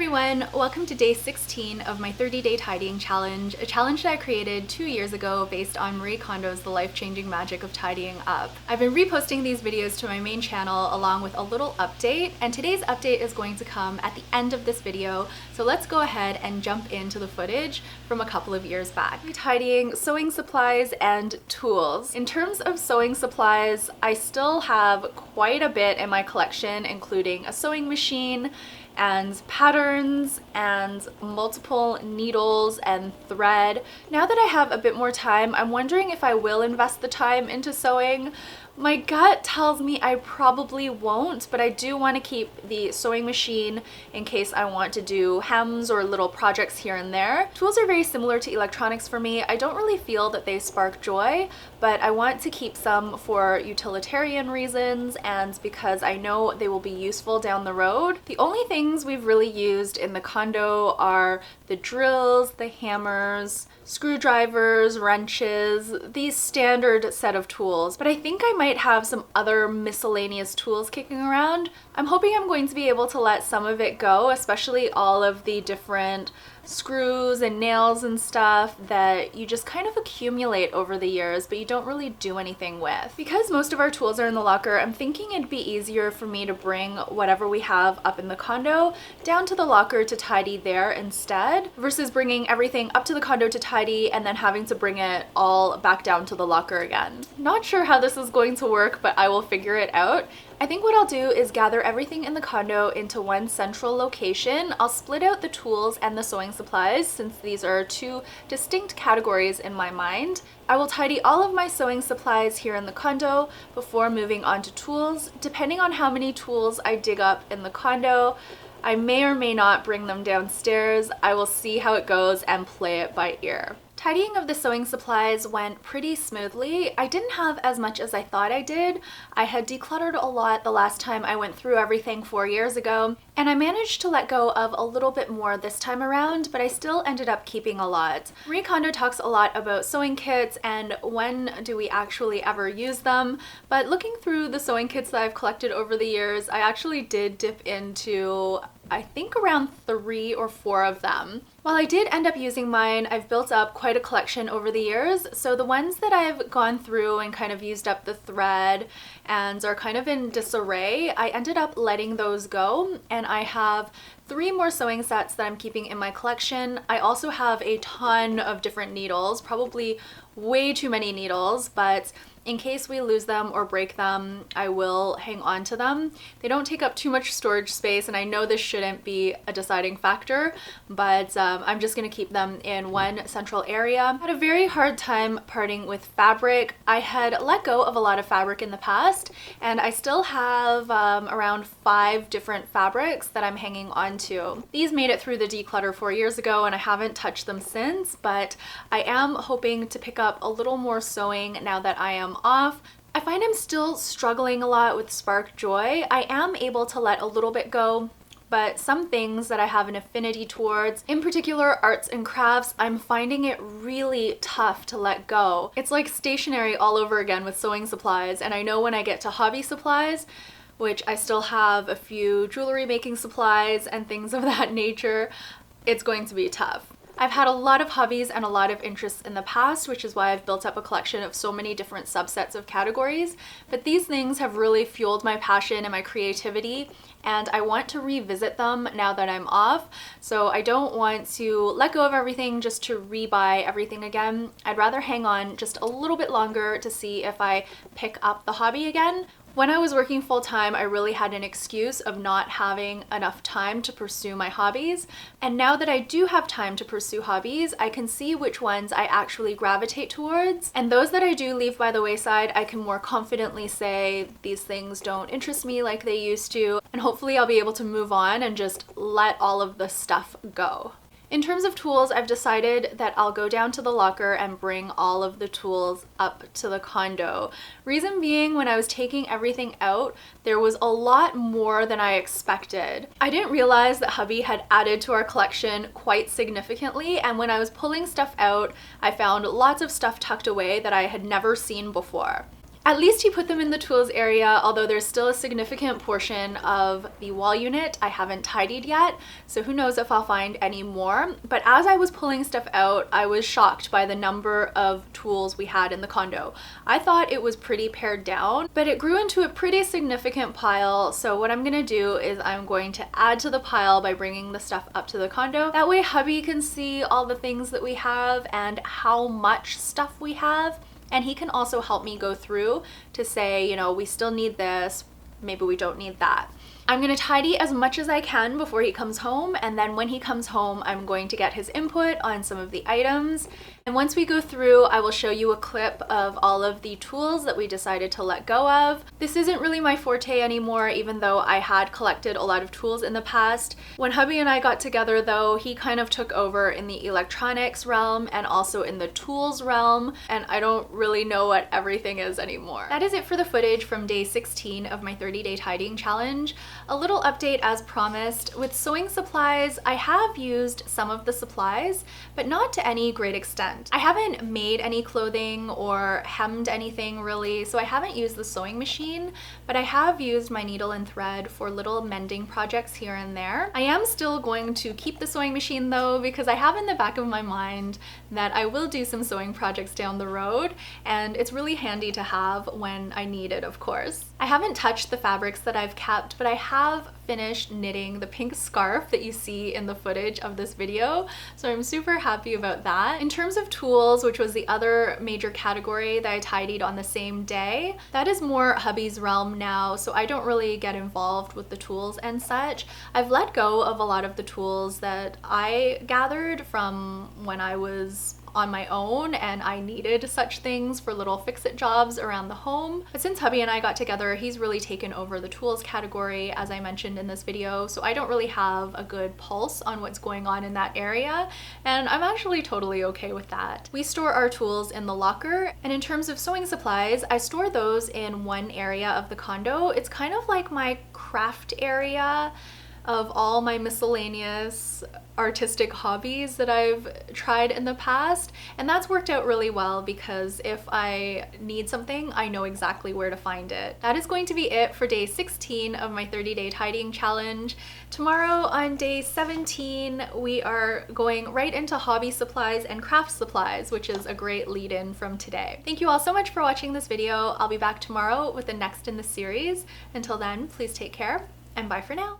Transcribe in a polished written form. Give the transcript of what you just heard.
everyone, welcome to day 16 of my 30-day tidying challenge, a challenge that I created 2 years ago based on Marie Kondo's The Life-Changing Magic of Tidying Up. I've been reposting these videos to my main channel along with a little update, and today's update is going to come at the end of this video, so let's go ahead and jump into the footage from a couple of years back. Tidying sewing supplies and tools. In terms of sewing supplies, I still have quite a bit in my collection, including a sewing machine, and patterns and multiple needles and thread. Now that I have a bit more time, I'm wondering if I will invest the time into sewing. My gut tells me I probably won't, but I do want to keep the sewing machine in case I want to do hems or little projects here and there. Tools are very similar to electronics for me. I don't really feel that they spark joy, but I want to keep some for utilitarian reasons and because I know they will be useful down the road. The only things we've really used in the condo are the drills, the hammers, screwdrivers, wrenches, these standard set of tools, but I think I might have some other miscellaneous tools kicking around. I'm hoping I'm going to be able to let some of it go, especially all of the different screws and nails and stuff that you just kind of accumulate over the years but you don't really do anything with. Because most of our tools are in the locker, I'm thinking it'd be easier for me to bring whatever we have up in the condo down to the locker to tidy there instead, versus bringing everything up to the condo to tidy and then having to bring it all back down to the locker again. Not sure how this is going to work, but I will figure it out. I think what I'll do is gather everything in the condo into one central location. I'll split out the tools and the sewing supplies since these are two distinct categories in my mind. I will tidy all of my sewing supplies here in the condo before moving on to tools. Depending on how many tools I dig up in the condo, I may or may not bring them downstairs. I will see how it goes and play it by ear. Tidying of the sewing supplies went pretty smoothly. I didn't have as much as I thought I did. I had decluttered a lot the last time I went through everything 4 years ago, and I managed to let go of a little bit more this time around, but I still ended up keeping a lot. Marie Kondo talks a lot about sewing kits and when do we actually ever use them, but looking through the sewing kits that I've collected over the years, I actually did dip into I think around 3 or 4 of them. While I did end up using mine, I've built up quite a collection over the years, so the ones that I've gone through and kind of used up the thread and are kind of in disarray, I ended up letting those go, and I have 3 more sewing sets that I'm keeping in my collection. I also have a ton of different needles, probably way too many needles, but in case we lose them or break them, I will hang on to them. They don't take up too much storage space, and I know this shouldn't be a deciding factor, but I'm just gonna keep them in one central area. I had a very hard time parting with fabric. I had let go of a lot of fabric in the past, and I still have around 5 different fabrics that I'm hanging on to. These made it through the declutter 4 years ago, and I haven't touched them since, but I am hoping to pick up a little more sewing now that I am off. I find I'm still struggling a lot with spark joy. I am able to let a little bit go, but some things that I have an affinity towards, in particular arts and crafts, I'm finding it really tough to let go. It's like stationery all over again with sewing supplies, and I know when I get to hobby supplies, which I still have a few jewelry making supplies and things of that nature, it's going to be tough. I've had a lot of hobbies and a lot of interests in the past, which is why I've built up a collection of so many different subsets of categories, but these things have really fueled my passion and my creativity, and I want to revisit them now that I'm off. So I don't want to let go of everything just to rebuy everything again. I'd rather hang on just a little bit longer to see if I pick up the hobby again. When I was working full-time, I really had an excuse of not having enough time to pursue my hobbies. And now that I do have time to pursue hobbies, I can see which ones I actually gravitate towards. And those that I do leave by the wayside, I can more confidently say these things don't interest me like they used to. And hopefully I'll be able to move on and just let all of the stuff go. In terms of tools, I've decided that I'll go down to the locker and bring all of the tools up to the condo. Reason being, when I was taking everything out, there was a lot more than I expected. I didn't realize that hubby had added to our collection quite significantly, and when I was pulling stuff out, I found lots of stuff tucked away that I had never seen before. At least he put them in the tools area, although there's still a significant portion of the wall unit I haven't tidied yet, so who knows if I'll find any more. But as I was pulling stuff out, I was shocked by the number of tools we had in the condo. I thought it was pretty pared down, but it grew into a pretty significant pile, so what I'm gonna do is I'm going to add to the pile by bringing the stuff up to the condo. That way hubby can see all the things that we have and how much stuff we have. And he can also help me go through to say, you know, we still need this, maybe we don't need that. I'm gonna tidy as much as I can before he comes home, and then when he comes home, I'm going to get his input on some of the items. And once we go through, I will show you a clip of all of the tools that we decided to let go of. This isn't really my forte anymore, even though I had collected a lot of tools in the past. When hubby and I got together though, he kind of took over in the electronics realm and also in the tools realm, and I don't really know what everything is anymore. That is it for the footage from day 16 of my 30-day tidying challenge. A little update as promised. With sewing supplies, I have used some of the supplies, but not to any great extent. I haven't made any clothing or hemmed anything really, so I haven't used the sewing machine, but I have used my needle and thread for little mending projects here and there. I am still going to keep the sewing machine though, because I have in the back of my mind that I will do some sewing projects down the road, and it's really handy to have when I need it, of course. I haven't touched the fabrics that I've kept, but I have finished knitting the pink scarf that you see in the footage of this video, so I'm super happy about that. In terms of tools, which was the other major category that I tidied on the same day, that is more hubby's realm now, so I don't really get involved with the tools and such. I've let go of a lot of the tools that I gathered from when I was on my own and I needed such things for little fix-it jobs around the home. But since hubby and I got together, he's really taken over the tools category, as I mentioned in this video, so I don't really have a good pulse on what's going on in that area, and I'm actually totally okay with that. We store our tools in the locker, and in terms of sewing supplies, I store those in one area of the condo. It's kind of like my craft area of all my miscellaneous artistic hobbies that I've tried in the past, and that's worked out really well because if I need something, I know exactly where to find it. That is going to be it for day 16 of my 30-day tidying challenge. Tomorrow on day 17, we are going right into hobby supplies and craft supplies, which is a great lead-in from today. Thank you all so much for watching this video. I'll be back tomorrow with the next in the series. Until then, please take care and bye for now.